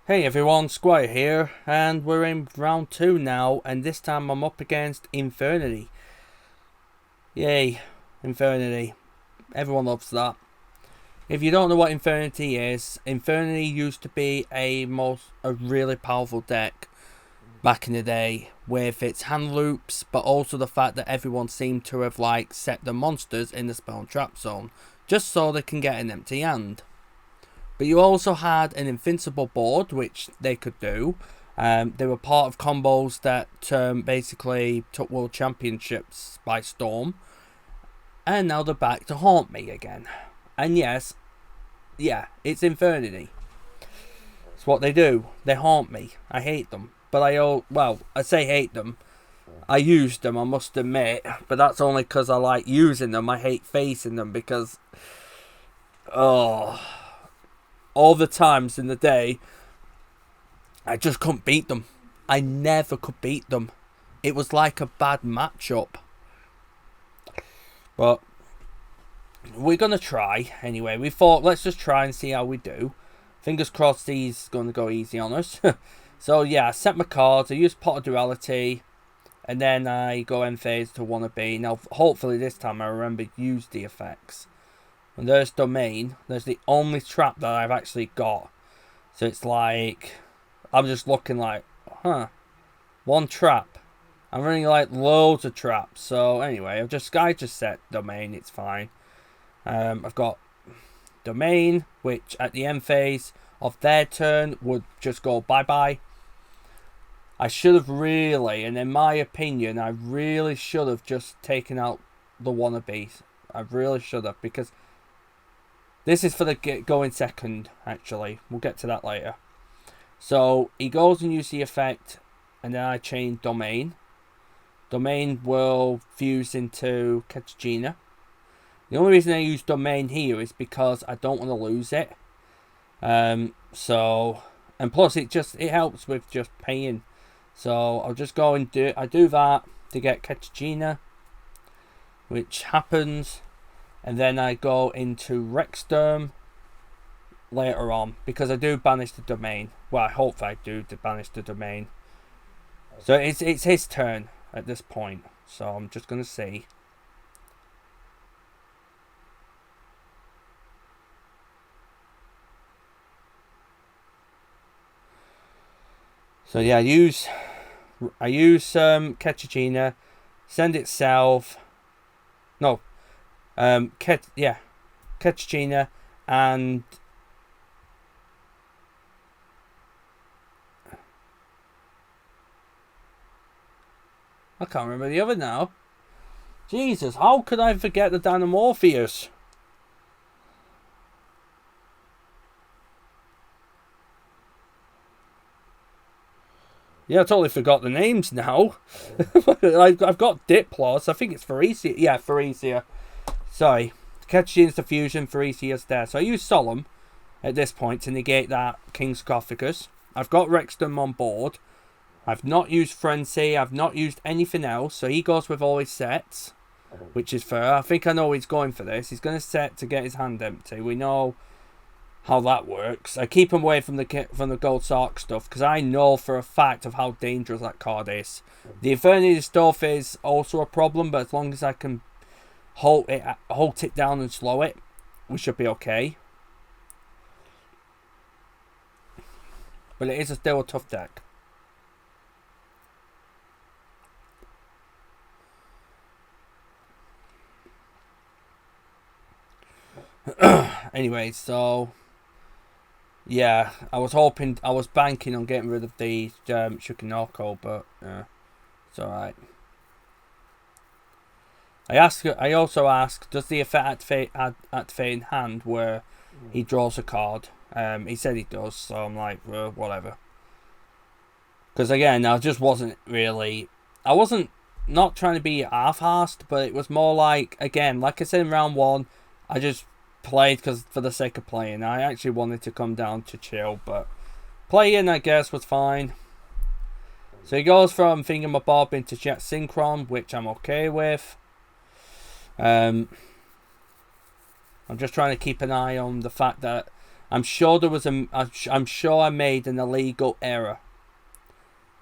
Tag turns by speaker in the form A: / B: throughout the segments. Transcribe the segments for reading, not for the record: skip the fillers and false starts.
A: Hey everyone, Squire here, and we're in round 2 now, and this time I'm up against Infernity. Yay, Infernity. Everyone loves that. If you don't know what Infernity is, Infernity used to be a really powerful deck back in the day with its hand loops, but also the fact that everyone seemed to have set the monsters in the spell and trap zone, just so they can get an empty hand. But you also had an invincible board, which they could do. They were part of combos that basically took world championships by storm. And now they're back to haunt me again. And yes, yeah, it's Infernity. It's what they do. They haunt me. I hate them. But I say hate them. I use them, I must admit. But that's only because I like using them. I hate facing them because... all the times in the day, I just couldn't beat them. I never could beat them. It was like a bad matchup. But we're going to try anyway. We thought, let's just try and see how we do. Fingers crossed he's going to go easy on us. So yeah, I set my cards. I use Pot of Duality. And then I go end phase to Wannabe. Now, hopefully this time I remember to use the effects. And there's Domain. There's the only trap that I've actually got. So it's like... I'm just looking like... One trap. I'm running loads of traps. So anyway, I just set Domain. It's fine. I've got Domain, which at the end phase of their turn would just go bye-bye. I should have really, and in my opinion, I really should have just taken out the Wannabes. I really should have, because... this is for the going second, actually. We'll get to that later. So, he goes and uses the effect, and then I change Domain. Domain will fuse into Ketchigina. The only reason I use Domain here is because I don't want to lose it. And plus it helps with just paying. So, I'll just go and do that to get Ketchigina, which happens. And then I go into Rexsturm later on, because I do banish the Domain. Well, I hope I do to banish the Domain. So it's his turn at this point. So I'm just going to see. So yeah, I use Ketchigina, send itself. No. Ketchigina and I can't remember the other now. Jesus, how could I forget the Dinomorphias? Yeah, I totally forgot the names now. I've got Diplos. I think it's Pharesia. Yeah, Pharesia. Sorry. Ketchigina's the fusion, Pharesia's there. So I use Solemn at this point to negate that King Sarcophagus. I've got Rexsturm on board. I've not used Frenzy. I've not used anything else. So he goes with all his sets, which is fair. I think I know he's going for this. He's going to set to get his hand empty. We know how that works. I keep him away from the Gold Sark stuff, because I know for a fact of how dangerous that card is. The Infernity stuff is also a problem, but as long as I can hold it down and slow it, we should be okay. But it is still a tough deck. Anyway, so yeah, I was banking on getting rid of the Shukinoko, but it's alright. I also asked, does the effect activate in hand where he draws a card? He said he does, so I'm like, well, whatever. Because again, I wasn't not trying to be half-assed, but it was more like, again, like I said in round 1, I just played for the sake of playing. I actually wanted to come down to chill, but playing, I guess, was fine. So he goes from Thingamabob into Jet Synchron, which I'm okay with. I'm just trying to keep an eye on the fact that I'm sure there was I'm sure I made an illegal error.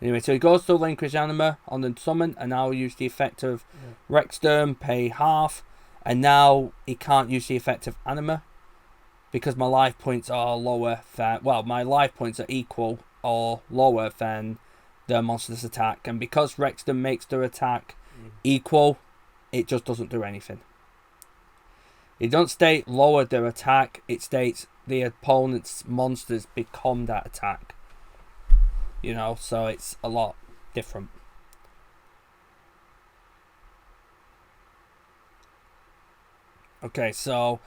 A: Anyway, so he goes to relinquish Anima on the summon, and now use the effect of Rexsturm, pay half, and now he can't use the effect of Anima because my life points are lower than, well, my life points are equal or lower than the monster's attack, and because Rexsturm makes their attack equal, it just doesn't do anything. It doesn't state lower their attack, it states the opponent's monsters become that attack. You know, so it's a lot different. Okay, so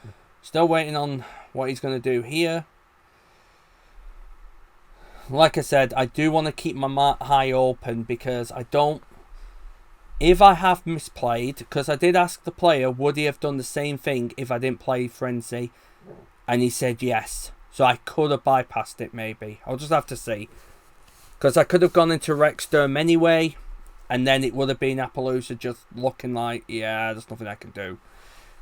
A: still waiting on what he's going to do here. Like I said, I do want to keep my eye open because I don't... If I have misplayed, because I did ask the player, would he have done the same thing if I didn't play Frenzy? And he said yes. So I could have bypassed it maybe. I'll just have to see. Because I could have gone into Rexsturm anyway, and then it would have been Appaloosa just looking like, yeah, there's nothing I can do.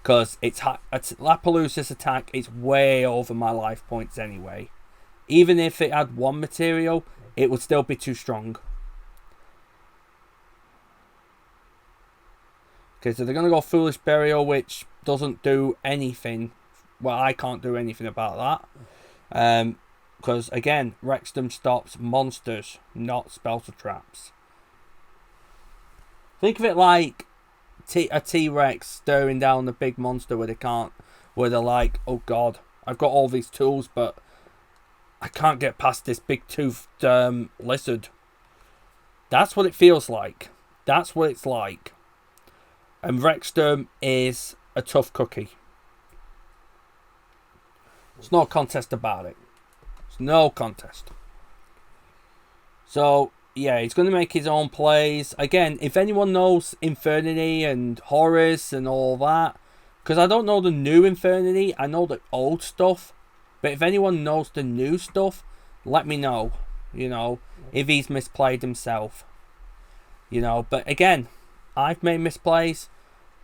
A: Because it's Appaloosa's attack is way over my life points anyway. Even if it had one material, it would still be too strong. Okay, so they're going to go Foolish Burial, which doesn't do anything. Well, I can't do anything about that. Because, again, Rexsturm stops monsters, not spells or traps. Think of it like a T-Rex staring down the big monster where they're like, oh god, I've got all these tools, but I can't get past this big-toothed lizard. That's what it feels like. That's what it's like. And Rexsturm is a tough cookie. There's no contest about it. No contest. So, yeah, he's going to make his own plays. Again, if anyone knows Infernity and Horus and all that, because I don't know the new Infernity, I know the old stuff. But if anyone knows the new stuff, let me know, you know, if he's misplayed himself. You know, but again, I've made misplays,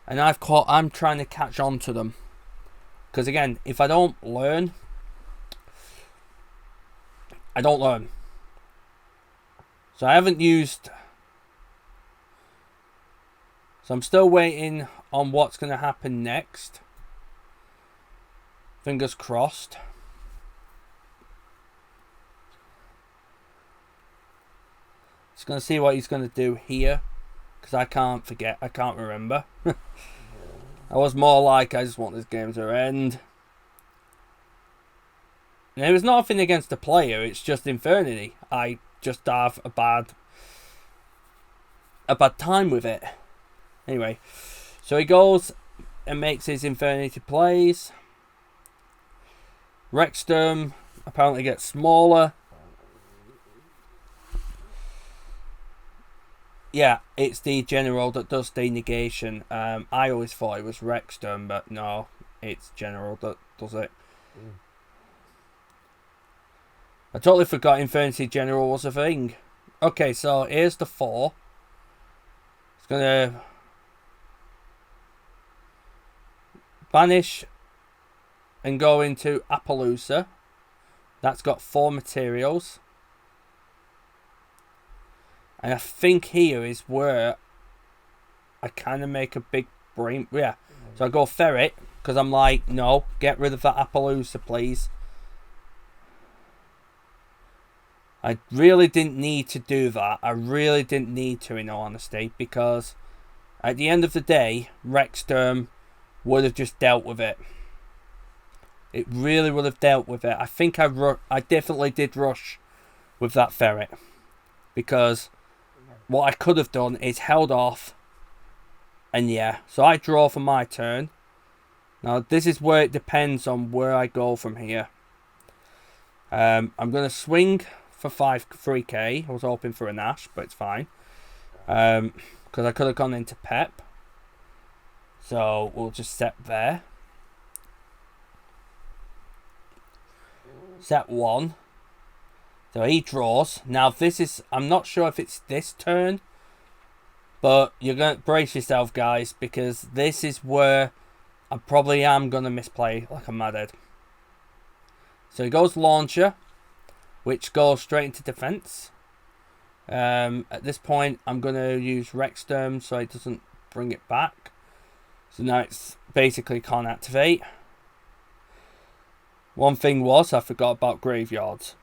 A: and I'm trying to catch on to them. Because again, if I don't learn... I don't learn. So I haven't used... So I'm still waiting on what's going to happen next. Fingers crossed. Just going to see what he's going to do here. Because I can't forget. I can't remember. I was more like, I just want this game to end. And it was nothing against the player, it's just Infernity. I just have a bad time with it. Anyway, so he goes and makes his Infernity plays. Rexsturm apparently gets smaller. Yeah, it's the general that does the negation. I always thought it was Rexsturm, but no, it's general that does it. I totally forgot Infernity General was a thing. Okay, so here's the 4. It's going to banish and go into Appaloosa. That's got 4 materials. And I think here is where I kind of make a big brain... Yeah, so I go Ferret, because I'm like, no, get rid of that Appaloosa, please. I really didn't need to do that. I really didn't need to, in all honesty, because at the end of the day, Rexsturm would have just dealt with it. It really would have dealt with it. I think I definitely did rush with that Ferret, because what I could have done is held off, and yeah, so I draw for my turn. Now this is where it depends on where I go from here. I'm going to swing for 3k. I was hoping for a Nash, but it's fine. Because I could have gone into Pep. So we'll just set there. Set 1. So he draws. Now this is... I'm not sure if it's this turn. But you're going to brace yourself, guys. Because this is where I probably am going to misplay like a madhead. So he goes Launcher, which goes straight into defense. At this point, I'm going to use Rexsturm so it doesn't bring it back. So now it's basically can't activate. One thing was, I forgot about graveyards.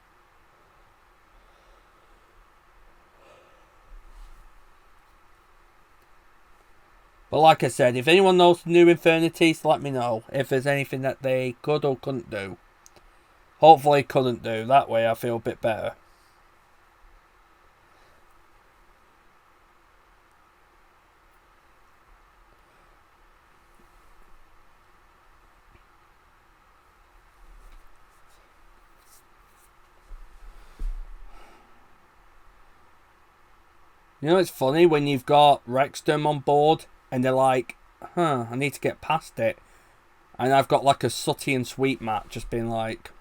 A: But like I said, if anyone knows the new Infernities, let me know if there's anything that they could or couldn't do. Hopefully couldn't do. That way I feel a bit better. You know, it's funny when you've got Rexsturm on board and they're like, I need to get past it. And I've got like a Sooty and Sweet mat just being like,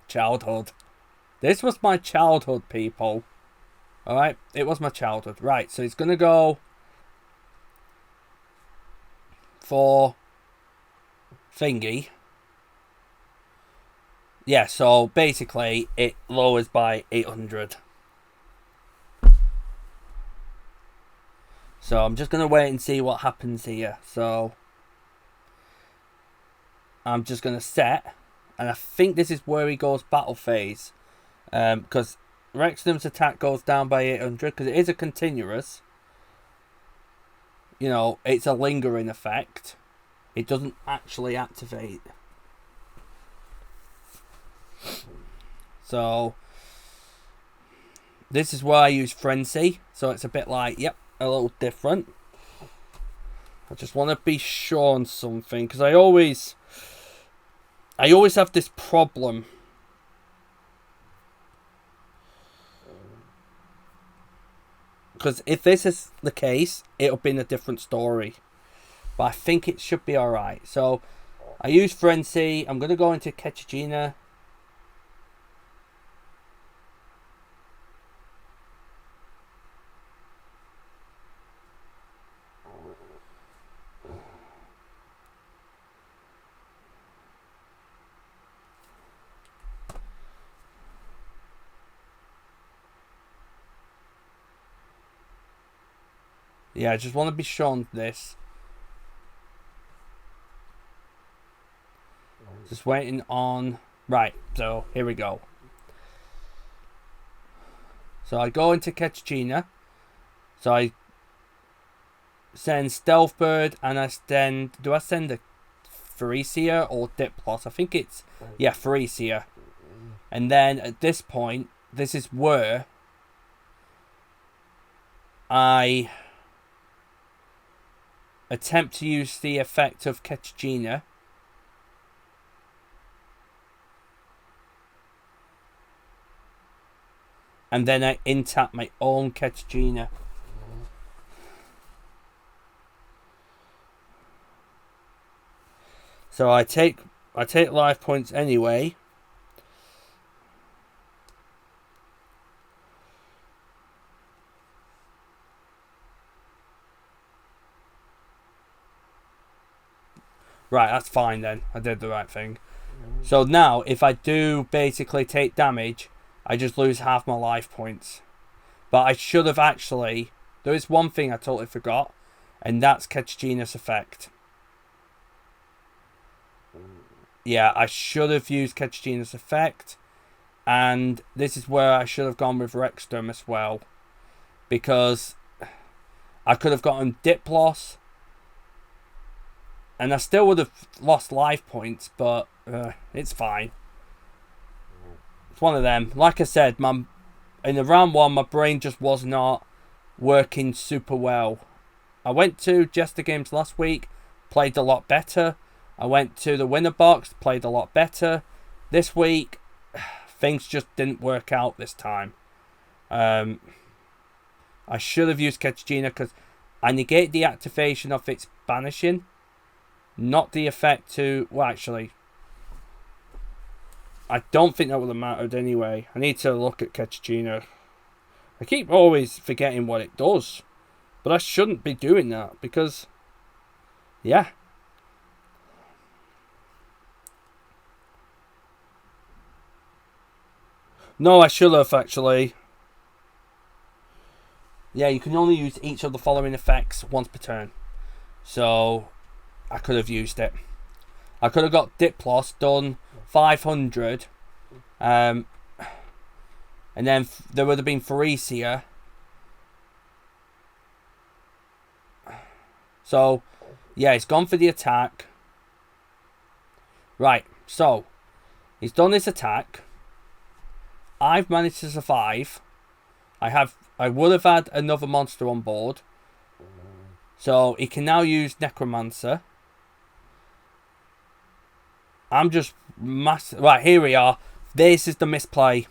A: childhood. This was my childhood, people. Alright, it was my childhood. Right, so he's going to go for thingy. Yeah, so basically it lowers by 800. So I'm just going to wait and see what happens here. So I'm just going to set. And I think this is where he goes battle phase. Because Rexsturm's attack goes down by 800. Because it is a continuous. You know, it's a lingering effect. It doesn't actually activate. So this is where I use Frenzy. So it's a bit like, yep, a little different. I just want to be sure on something because I always have this problem. Because if this is the case, it'll be in a different story. But I think it should be alright. So I use Frenzy. I'm going to go into Ketchigina. Yeah, I just want to be sure on this. Just waiting on... Right, so here we go. So I go into Ketchigina. So I send Stealth Bird and I send... Do I send a Pharesia or Diplos? I think it's... Yeah, Pharesia. And then at this point, this is where I attempt to use the effect of Ketchigina. And then I intap my own Ketchigina. So I take life points anyway. Right, that's fine then. I did the right thing. So now, if I do basically take damage, I just lose half my life points. But I should have actually... There is one thing I totally forgot, and that's Ketchigina's effect. Yeah, I should have used Ketchigina's effect, and this is where I should have gone with Rexsturm as well. Because I could have gotten Diplos, and I still would have lost life points, but it's fine. It's one of them. Like I said, in the round one, my brain just was not working super well. I went to Jester Games last week, played a lot better. I went to the winner box, played a lot better. This week, things just didn't work out this time. I should have used Ketchigina because I negate the activation of its banishing. Not the effect to... Well, actually, I don't think that would have mattered anyway. I need to look at Ketchigina. I keep always forgetting what it does. But I shouldn't be doing that because... Yeah. No, I should have, actually. Yeah, you can only use each of the following effects once per turn. So, I could have used it. I could have got Diplos, done 500. And then there would have been Pharesia. So, yeah, he's gone for the attack. Right, so, he's done his attack. I've managed to survive. I would have had another monster on board. So, he can now use Necromancer. I'm just right, here we are. This is the misplay.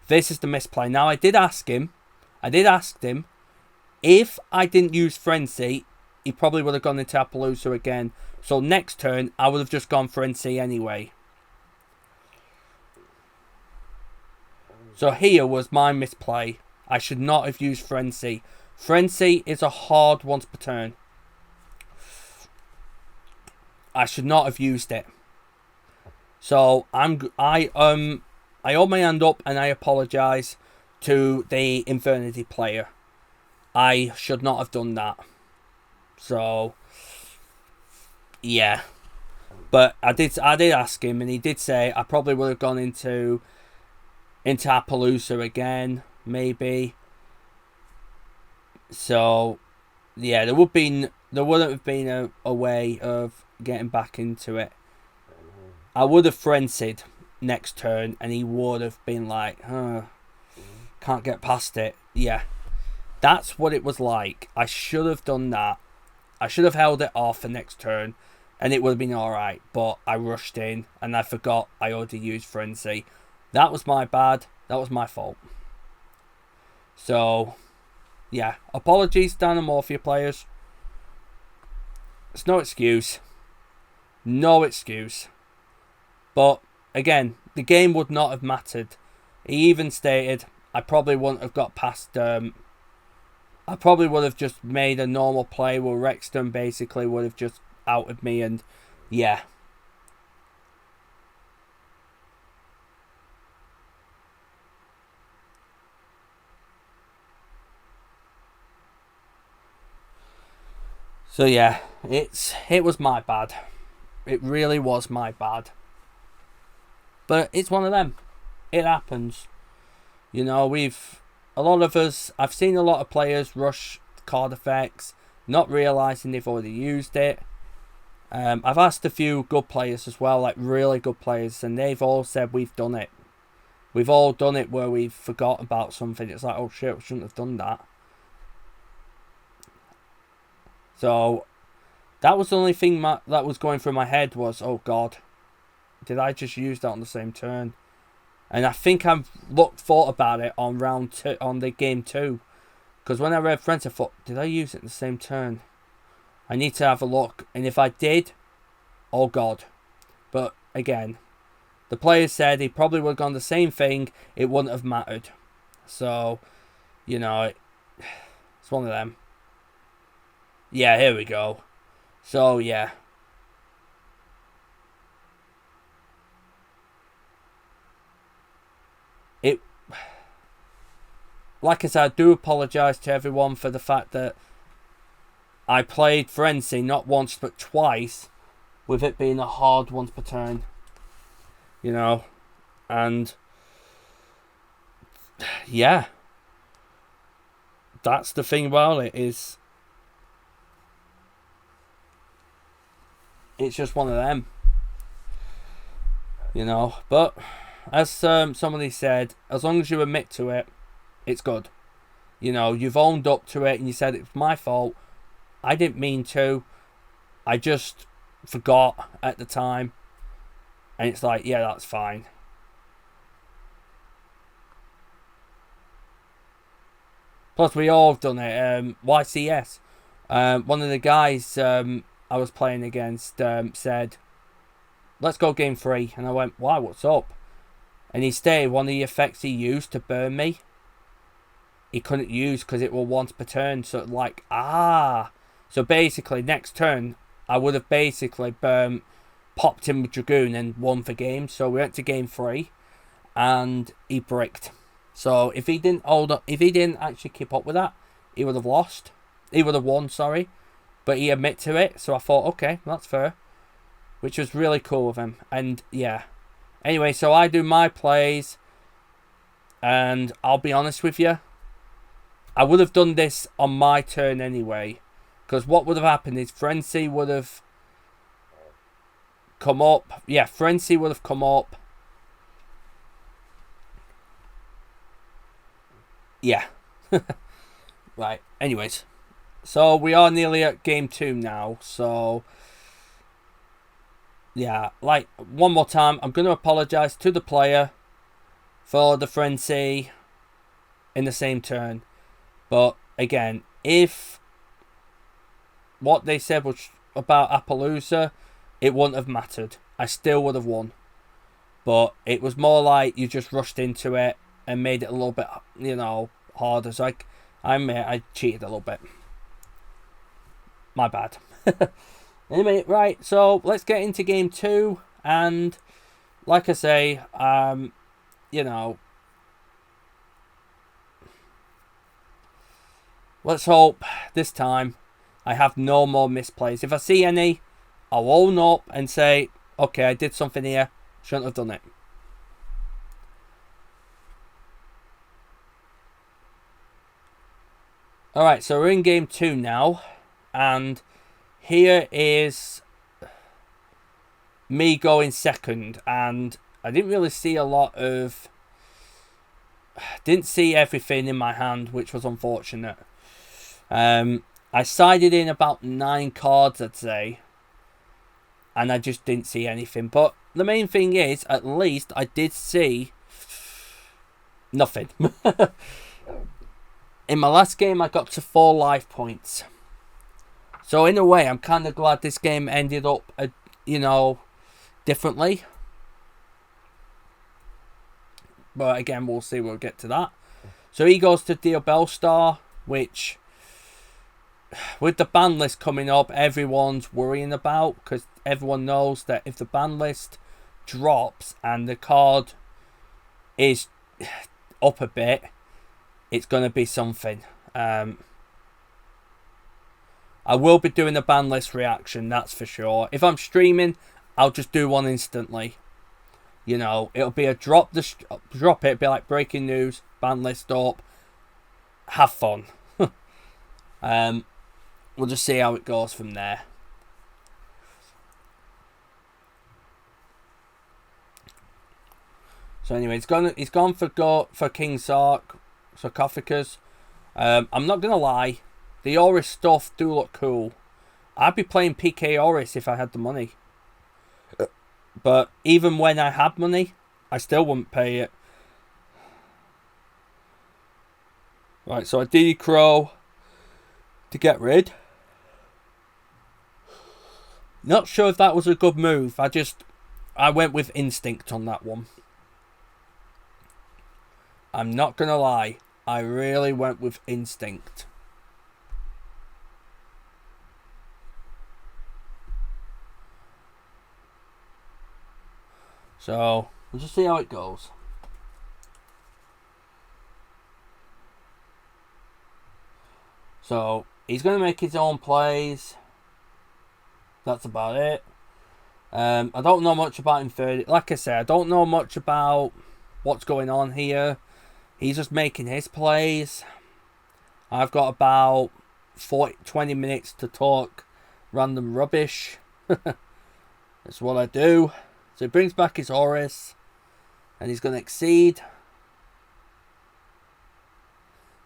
A: This is the misplay. Now, I did ask him. If I didn't use Frenzy, he probably would have gone into Appaloosa again. So next turn, I would have just gone Frenzy anyway. So here was my misplay. I should not have used Frenzy. Frenzy is a hard once per turn. I should not have used it. So I hold my hand up and I apologise to the Infernity player. I should not have done that. So yeah, but I did ask him, and he did say I probably would have gone into Appaloosa again, maybe. So yeah, there wouldn't have been a way of getting back into it. I would have frenzied next turn, and he would have been like, can't get past it. Yeah, that's what it was like. I should have done that. I should have held it off for next turn, and it would have been alright. But I rushed in, and I forgot I already used Frenzy. That was my bad. That was my fault. So, yeah. Apologies, Dinomorphia players. It's no excuse. No excuse. But, again, the game would not have mattered. He even stated I probably wouldn't have got past... I probably would have just made a normal play where Rexton basically would have just outed me, and yeah. So yeah, it was my bad. It really was my bad. But it's one of them. It happens. You know, a lot of us, I've seen a lot of players rush card effects, not realising they've already used it. I've asked a few good players as well, like really good players, and they've all said we've done it. We've all done it where we've forgot about something. It's like, oh shit, we shouldn't have done that. So, that was the only thing that was going through my head was, oh god, did I just use that on the same turn? And I think I've thought about it on round 2, on the game 2. Because when I read Friends, I thought, did I use it in the same turn? I need to have a look. And if I did, oh god. But again, the player said he probably would have gone the same thing. It wouldn't have mattered. So, you know, it's one of them. Yeah, here we go. So, yeah. Like I said, I do apologise to everyone for the fact that I played Frenzy not once but twice, with it being a hard once per turn. You know, and yeah, that's the thing about it, is it's just one of them. You know, but as somebody said, as long as you admit to it, it's good. You know, you've owned up to it and you said it's my fault. I didn't mean to. I just forgot at the time. And it's like, yeah, that's fine. Plus, we all have done it. YCS. One of the guys I was playing against said, let's go game 3. And I went, why, what's up? And he stated one of the effects he used to burn me, he couldn't use because it was once per turn. So like, so basically next turn I would have basically popped him with Dragoon and won the game. So we went to game 3, and he bricked. So if he didn't hold up, if he didn't actually keep up with that, he would have lost. He would have won, sorry. But he admitted to it, so I thought, okay, that's fair. Which was really cool of him. And yeah. Anyway, so I do my plays. And I'll be honest with you, I would have done this on my turn anyway. Because what would have happened is Frenzy would have come up. Yeah, Frenzy would have come up. Yeah. Right, anyways. So we are nearly at game 2 now. So yeah, like one more time, I'm going to apologise to the player for the Frenzy in the same turn. But again, if what they said was about Appaloosa, it wouldn't have mattered. I still would have won. But it was more like you just rushed into it and made it a little bit, you know, harder. So I cheated a little bit. My bad. Anyway, right, so let's get into game 2. And like I say, you know, let's hope this time I have no more misplays. If I see any, I'll own up and say, okay, I did something here. Shouldn't have done it. Alright, so we're in game 2 now. And here is me going second. And I didn't really see a lot of... Didn't see everything in my hand, which was unfortunate. I sided in about 9 cards, I'd say. And I just didn't see anything. But the main thing is, at least I did see nothing. In my last game, I got to 4 life points. So in a way, I'm kind of glad this game ended up, you know, differently. But again, we'll see. We'll get to that. So he goes to deal Bellstar, which, with the ban list coming up, everyone's worrying about. Because everyone knows that if the ban list drops and the card is up a bit, it's going to be something. I will be doing a ban list reaction, that's for sure. If I'm streaming, I'll just do one instantly. You know, it'll be a drop it, be like breaking news, ban list up, have fun. We'll just see how it goes from there. So anyway, he's gone for King Sarcophagus. I'm not gonna lie, the Oris stuff do look cool. I'd be playing PK Oris if I had the money. But even when I had money, I still wouldn't pay it. Right, so I did Crow to get rid. Not sure if that was a good move. I went with instinct on that one. I'm not gonna lie, I really went with instinct. So, we'll just see how it goes. So, he's going to make his own plays. That's about it. I don't know much about Infernity. Like I said, I don't know much about what's going on here. He's just making his plays. I've got about 20 minutes to talk random rubbish. That's what I do. So he brings back his Horus. And he's going to exceed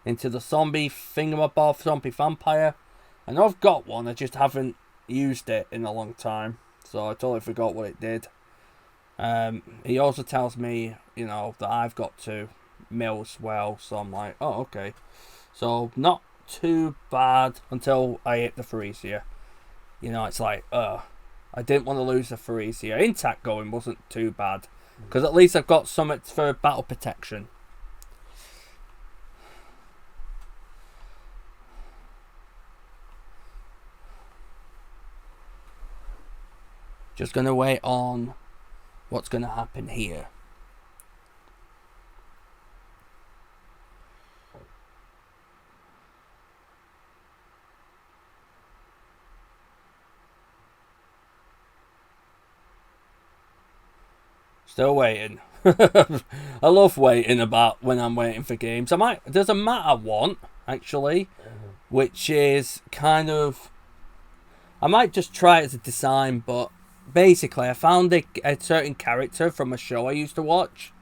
A: into the zombie thingamabob, zombie vampire. I know I've got one, I just haven't used it in a long time. So I totally forgot what it did. He also tells me, you know, that I've got to mill as well. So I'm like, oh, okay. So not too bad until I hit the Pharesia. You know, it's like, I didn't want to lose the Pharesia. Intact going wasn't too bad. Because at least I've got something for battle protection. Just going to wait on what's going to happen here. Still waiting. I love waiting about when I'm waiting for games. There's a mat I want, actually, which is kind of... I might just try it as a design, but basically I found a certain character from a show I used to watch,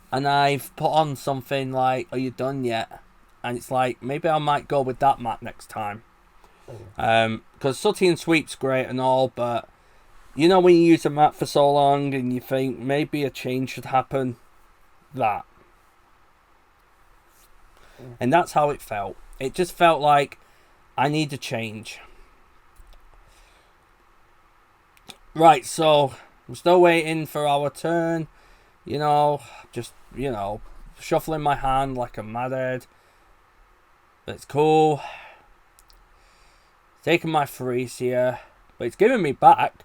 A: and I've put on something like, are you done yet? And it's like, maybe I might go with that mat next time. Because Sooty and Sweep's great and all, but you know when you use a mat for so long and you think maybe a change should happen? That. And that's how it felt. It just felt like I need a change. Right, so I'm still waiting for our turn. You know, just, you know, shuffling my hand like a madhead. But it's cool. Taking my Freesia, but it's giving me back.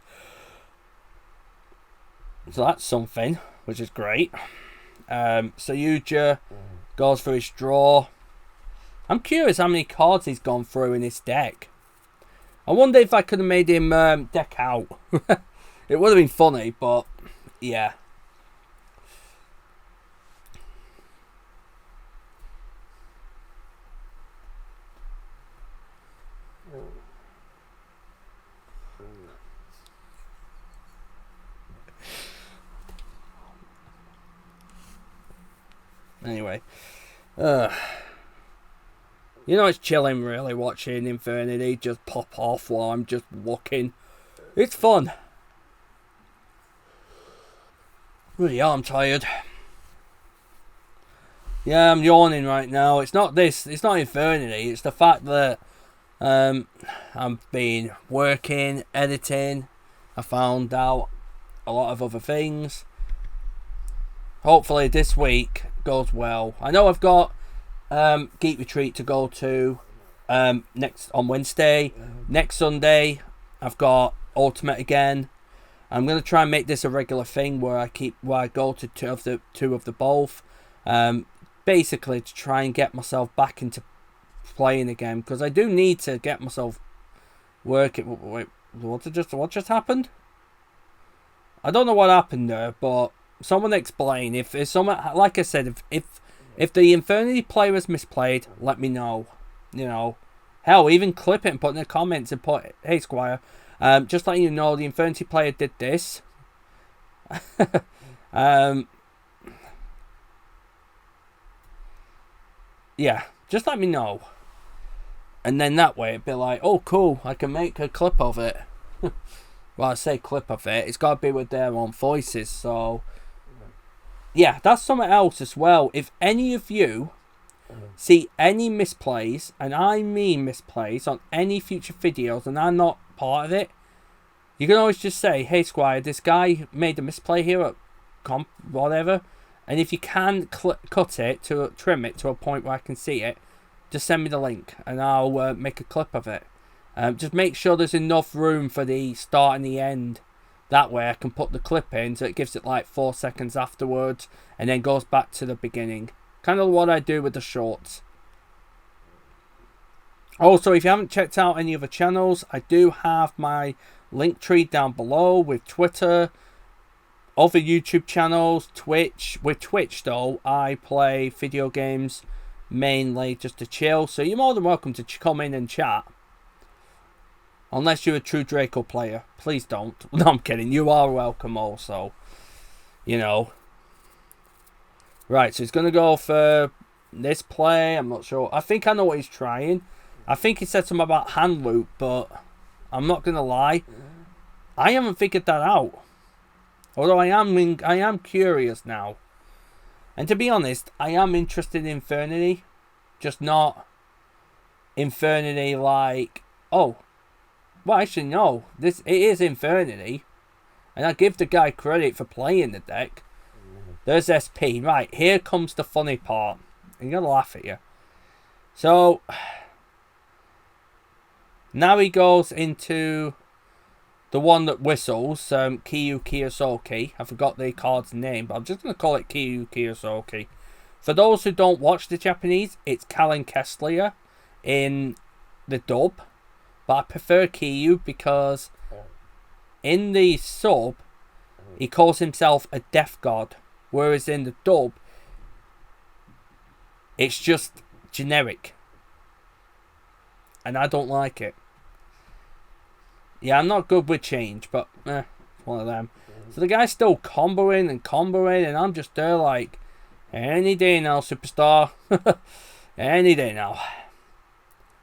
A: So that's something, which is great. So YuGiOh goes for his draw. I'm curious how many cards he's gone through in this deck. I wonder if I could have made him deck out. It would have been funny, but yeah. Anyway. You know, it's chilling really watching Infernity just pop off while I'm just walking. It's fun. Really, yeah, I'm tired. Yeah, I'm yawning right now. It's not this. It's not Infernity. It's the fact that I've been working, editing. I found out a lot of other things. Hopefully this week goes well. I know I've got Geek Retreat to go to next on Wednesday. Next Sunday I've got Ultimate again. I'm gonna try and make this a regular thing where I go to two of the both. Basically to try and get myself back into playing again, because I do need to get myself working. Wait, what just happened? I don't know what happened there, but someone explain. If someone, like I said, if the Infernity player was misplayed, let me know. You know, hell, even clip it and put in the comments and put, hey Squire, just letting you know the Infernity player did this. Yeah, just let me know. And then that way it'd be like, oh cool, I can make a clip of it. Well, I say clip of it, it's got to be with their own voices, so... Yeah, that's something else as well. If any of you see any misplays, and I mean misplays, on any future videos, and I'm not part of it, you can always just say, hey Squire, this guy made a misplay here at comp, whatever. And if you can cut it, trim it to a point where I can see it, just send me the link, and I'll make a clip of it. Just make sure there's enough room for the start and the end. That way I can put the clip in so it gives it like 4 seconds afterwards and then goes back to the beginning. Kind of what I do with the shorts. Also, if you haven't checked out any other channels, I do have my link tree down below with Twitter, other YouTube channels, Twitch. With Twitch though, I play video games mainly just to chill. So you're more than welcome to come in and chat. Unless you're a true Draco player. Please don't. No, I'm kidding. You are welcome also. You know. Right, so he's going to go for this play. I'm not sure. I think I know what he's trying. I think he said something about hand loop, but I'm not going to lie. I haven't figured that out. Although I am curious now. And to be honest, I am interested in Infernity. Just not Infernity like... Oh... Well, actually, no. It is Infernity. And I give the guy credit for playing the deck. There's SP. Right, here comes the funny part. I'm going to laugh at you. So, now he goes into the one that whistles. Kiyu Kiyosoki. I forgot the card's name, but I'm just going to call it Kiyu Kiyosoki. For those who don't watch the Japanese, it's Callan Kessler in the dub. But I prefer Kiyu because in the sub, he calls himself a death god, whereas in the dub, it's just generic. And I don't like it. Yeah, I'm not good with change, but it's one of them. So the guy's still comboing, and I'm just there like, any day now, superstar. Any day now.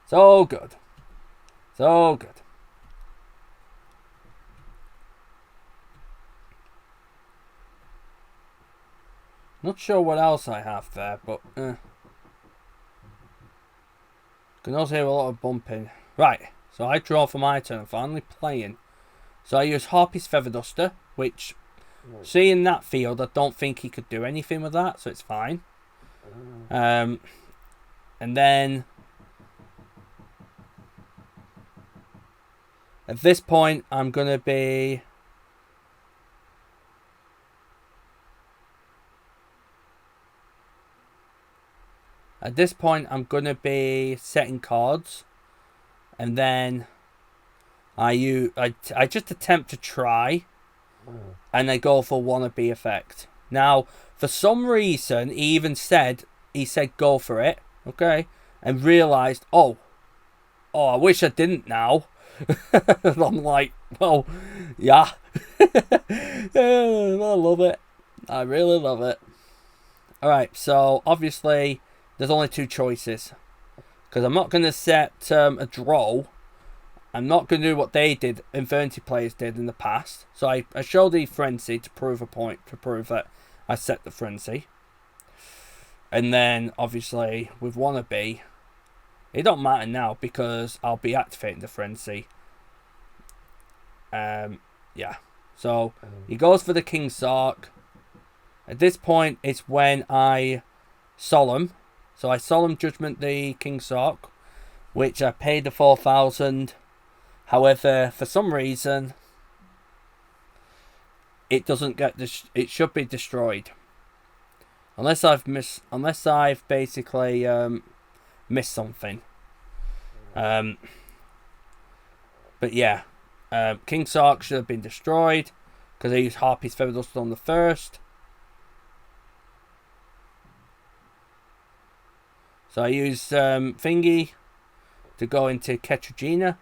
A: So good. So good. Not sure what else I have there, but can also hear a lot of bumping. Right, so I draw for my turn. I'm finally playing. So I use Harpy's Feather Duster, which, seeing that field, I don't think he could do anything with that, so it's fine. And then at this point, I'm going to be... At this point, I'm going to be setting cards. And then I just attempt to try. And I go for wannabe effect. Now, for some reason, he said go for it. Okay? And realised, oh, I wish I didn't now. I'm like, well, yeah. I love it. I really love it. Alright, so obviously there's only two choices. Because I'm not going to set a draw. I'm not going to do what they did, Infernity players did in the past. So I show the Frenzy to prove a point, to prove that I set the Frenzy. And then, obviously, with Wannabe, it don't matter now because I'll be activating the Frenzy. Yeah. So, he goes for the King Sark. At this point, it's when I Solemn. So I Solemn Judgment the King Sark, which I paid the 4,000. However, for some reason, it doesn't get it should be destroyed. Unless I've basically missed something. But yeah, King Sark should have been destroyed because I used Harpy's Feather Duster on the first. So I use Thingy to go into Ketragina.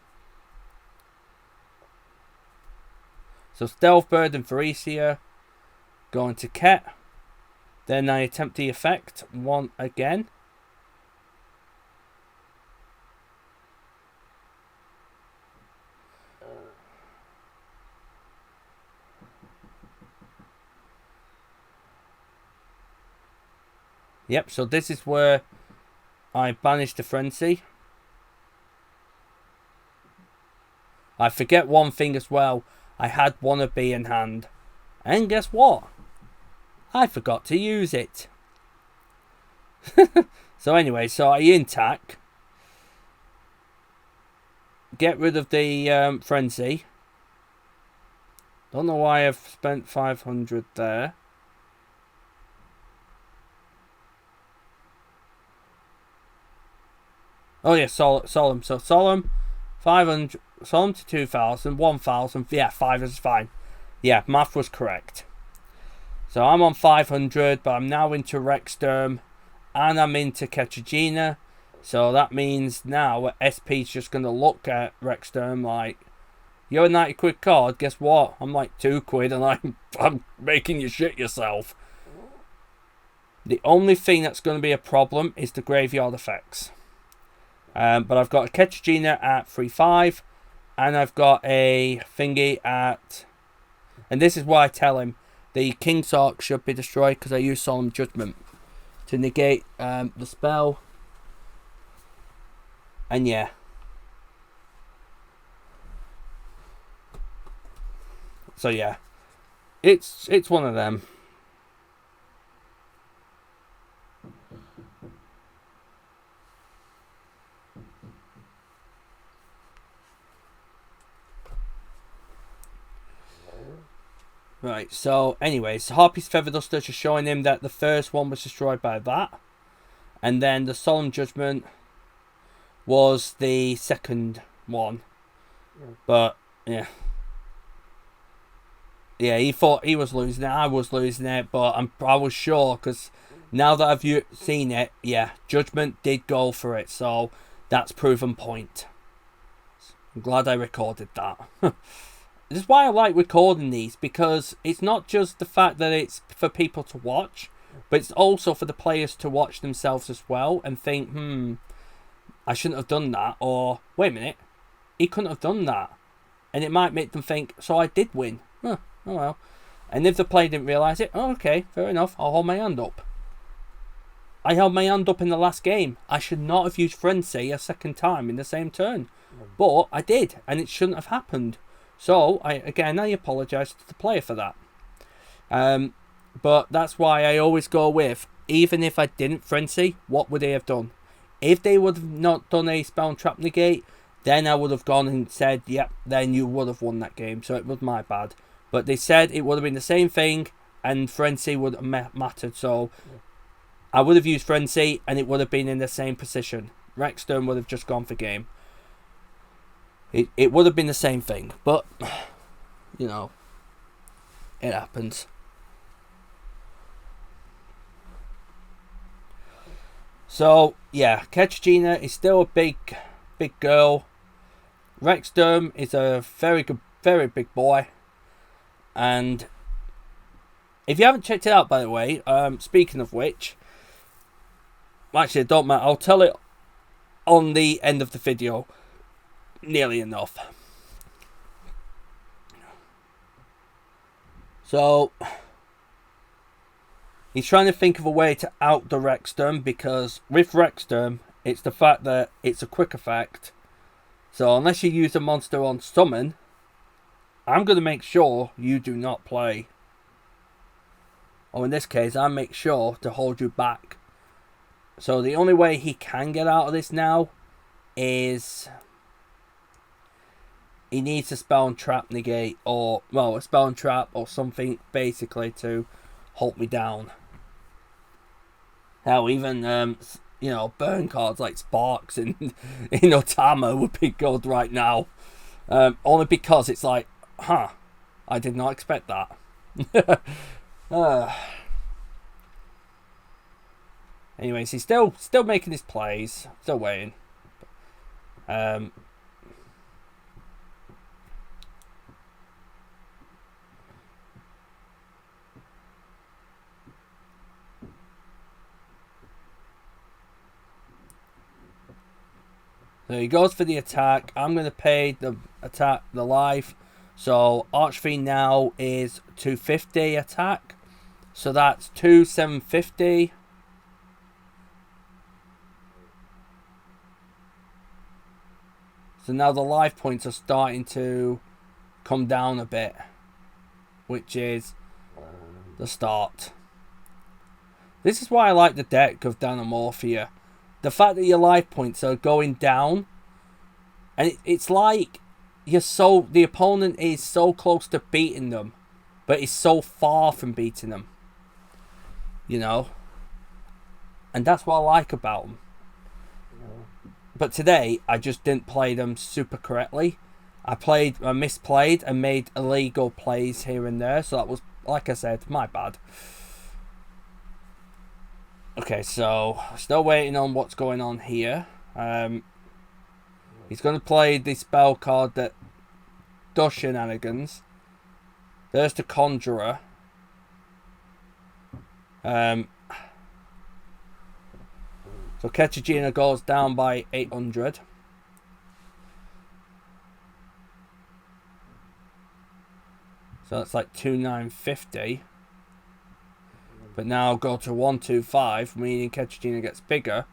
A: So Stealth Bird and Pharesia go into Ket. Then I attempt the effect one again. Yep, so this is where I banish the Frenzy. I forget one thing as well. I had Wannabe in hand. And guess what? I forgot to use it. So anyway, so I intact. Get rid of the Frenzy. Don't know why I've spent 500 there. Oh yeah, Solemn. So Solemn, 500, Solemn to 2,000, 1,000. Yeah, 5 is fine. Yeah, math was correct. So I'm on 500, but I'm now into Rexsturm, and I'm into Ketragina. So that means now SP's just going to look at Rexsturm like, you're a 90 quid card, guess what? I'm like 2 quid and I'm making you shit yourself. The only thing that's going to be a problem is the graveyard effects. But I've got a Ketragina at 3.5, and I've got a Thingy at... And this is why I tell him the King Sark should be destroyed, because I use Solemn Judgment to negate the spell. And yeah. So yeah. It's one of them. Right, so anyways, Harpy's Feather Duster just showing him that the first one was destroyed by that. And then the Solemn Judgment was the second one. But, yeah. Yeah, he thought he was losing it. I was losing it, but I was sure because now that I've seen it, yeah, Judgment did go for it, so that's proven point. I'm glad I recorded that. This is why I like recording these, because it's not just the fact that it's for people to watch, but it's also for the players to watch themselves as well and think, I shouldn't have done that, or wait a minute, he couldn't have done that. And it might make them think, so I did win. Huh, oh well. And if the player didn't realise it, oh, okay, fair enough, I'll hold my hand up. I held my hand up in the last game. I should not have used Frenzy a second time in the same turn. But I did, and it shouldn't have happened. So, I apologise to the player for that. But that's why I always go with, even if I didn't Frenzy, what would they have done? If they would have not done a spell and trap negate, then I would have gone and said, yep, then you would have won that game. So it was my bad. But they said it would have been the same thing, and Frenzy would have mattered. So I would have used Frenzy, and it would have been in the same position. Rexsturm would have just gone for game. It would have been the same thing, but, you know, it happens. So, yeah, Ketchagina is still a big girl. Rexsturm is a very big boy. And if you haven't checked it out, by the way, speaking of which, actually, it don't matter. I'll tell it on the end of the video. Nearly enough. So he's trying to think of a way to out the Rexsturm, because with Rexsturm it's the fact that it's a quick effect. So unless you use a monster on summon, I'm going to make sure you do not play. Or in this case, I make sure to hold you back. So the only way he can get out of this now is he needs a spell and trap negate, or, well, a spell and trap or something, basically, to hold me down. Hell, even, you know, burn cards like Sparks in Otama would be good right now. Only because it's like, I did not expect that. Anyways, he's still making his plays, still waiting. So he goes for the attack. I'm going to pay the attack, the life. So Archfiend now is 250 attack. So that's 750. So now the life points are starting to come down a bit, which is the start. This is why I like the deck of Dinomorphia. The fact that your life points are going down, and it's like the opponent is so close to beating them, but is so far from beating them. You know? And that's what I like about them. But today, I just didn't play them super correctly. I misplayed and made illegal plays here and there, so that was, like I said, my bad. Okay, so still waiting on what's going on here. He's going to play the spell card that does shenanigans. There's the Conjurer. So Ketchagina goes down by 800. So that's like 2,950. But now I'll go to 125, meaning Ketchagina gets bigger,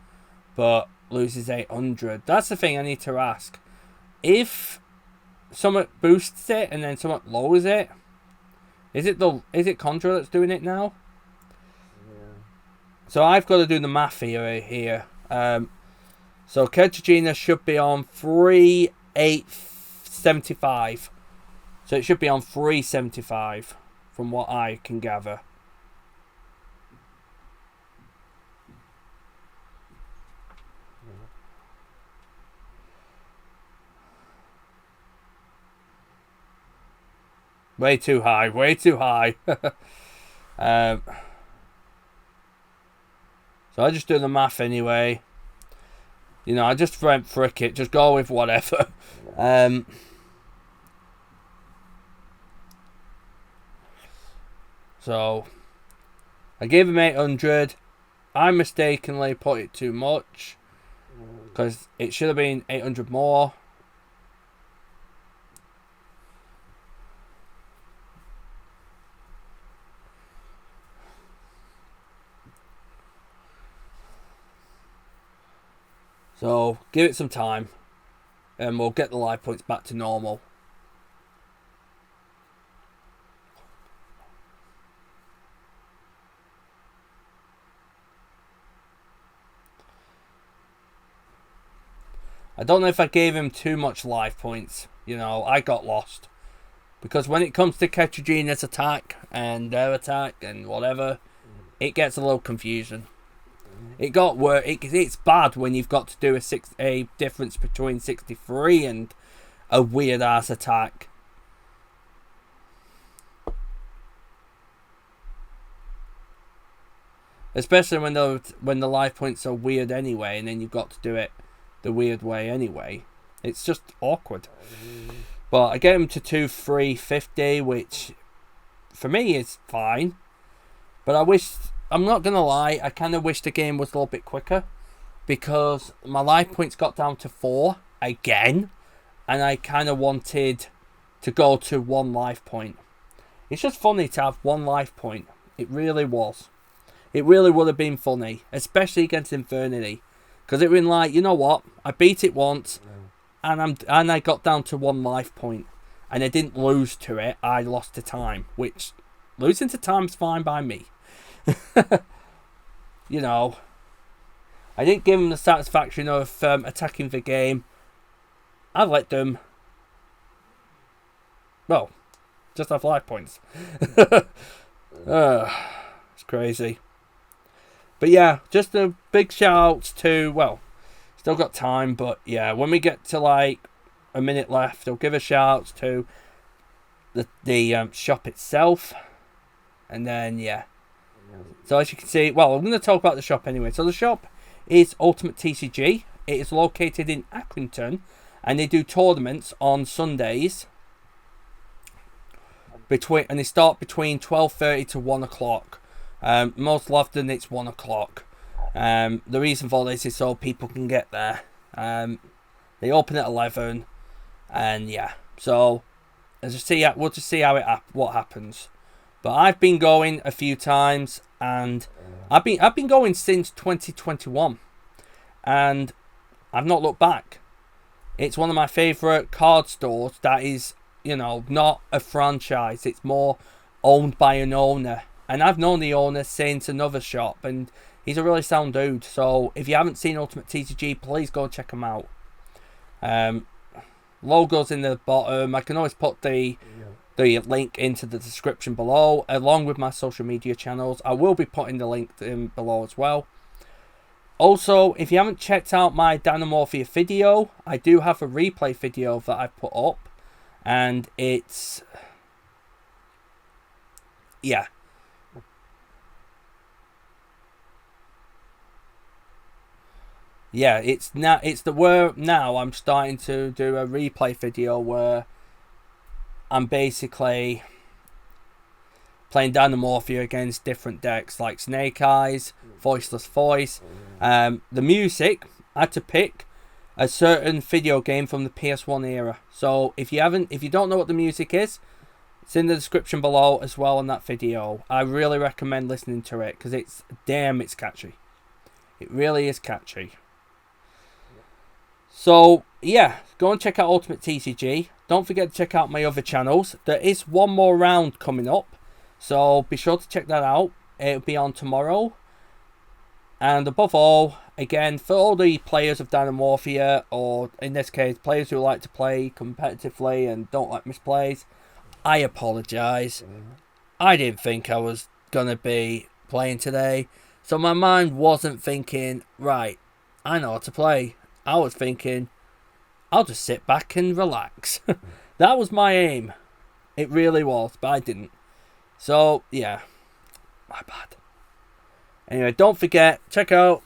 A: but loses 800. That's the thing I need to ask. If someone boosts it and then someone lowers it, is it Conjurer that's doing it now? Yeah. So I've got to do the math here. So Ketchagina should be on 3,875. So it should be on 375 from what I can gather. Way too high. Way too high. So I just do the math anyway. You know, I just went frick it. Just go with whatever. So I gave him 800. I mistakenly put it too much because it should have been 800 more. So give it some time and we'll get the life points back to normal. I don't know if I gave him too much life points. You know, I got lost. Because when it comes to Ketrogene's attack and their attack and whatever, it gets a little confusing. It got worse. It's bad when you've got to do a difference between 63 and a weird ass attack. Especially when the life points are weird anyway, and then you've got to do it the weird way anyway. It's just awkward. But I get him to 2,350, which for me is fine. But I'm not gonna lie, I kind of wish the game was a little bit quicker because my life points got down to 4 again, and I kind of wanted to go to 1 life point. It's just funny to have 1 life point. It really was. It really would have been funny, especially against Infernity. Because it would have been like, you know what? I beat it once, and I got down to 1 life point, and I didn't lose to it. I lost to time, which losing to time's fine by me. You know, I didn't give them the satisfaction of attacking the game. I let them, well, just have life points. It's crazy. But yeah, just a big shout out to, well, still got time, but yeah, when we get to like a minute left, I'll give a shout out to the shop itself. And then, yeah. So as you can see, well, I'm going to talk about the shop anyway. So the shop is UltimateTCG. It is located in Accrington, and they do tournaments on Sundays. And they start between 12:30 to 1 o'clock. Most often it's 1 o'clock. The reason for this is so people can get there. They open at 11, and yeah. So we'll just see what happens. But I've been going a few times, and I've been going since 2021, and I've not looked back. It's one of my favourite card stores that is, you know, not a franchise. It's more owned by an owner. And I've known the owner since another shop, and he's a really sound dude. So if you haven't seen UltimateTCG, please go check him out. Logo's in the bottom. I can always put the link into the description below, along with my social media channels. I will be putting the link in below as well. Also, if you haven't checked out my Dinomorphia video, I do have a replay video that I put up, and it's, yeah. Yeah, now I'm starting to do a replay video where I'm basically playing Dinomorphia against different decks like Snake Eyes, Voiceless Voice. The music, I had to pick a certain video game from the PS1 era. So if you don't know what the music is, it's in the description below as well on that video. I really recommend listening to it because it's catchy. It really is catchy. So, yeah, go and check out UltimateTCG. Don't forget to check out my other channels. There is one more round coming up, so be sure to check that out. It'll be on tomorrow. And above all, again, for all the players of Dinomorphia, or in this case, players who like to play competitively and don't like misplays, I apologise. I didn't think I was going to be playing today, so my mind wasn't thinking, right, I know how to play. I was thinking, I'll just sit back and relax. That was my aim. It really was, but I didn't. So, yeah. My bad. Anyway, don't forget, check out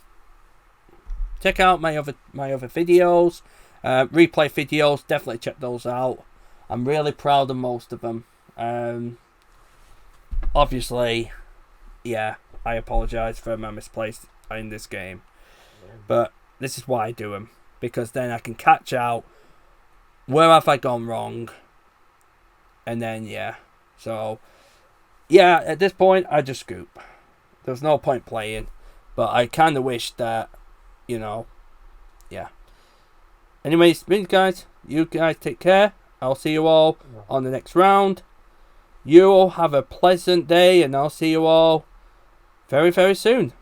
A: my other videos. Replay videos, definitely check those out. I'm really proud of most of them. Obviously, yeah, I apologise for my misplace in this game. But this is why I do them. Because then I can catch out where have I gone wrong. And then, yeah. So, yeah, at this point, I just scoop. There's no point playing. But I kind of wish that, you know, yeah. Anyways, guys, you guys take care. I'll see you all on the next round. You all have a pleasant day, and I'll see you all very, very soon.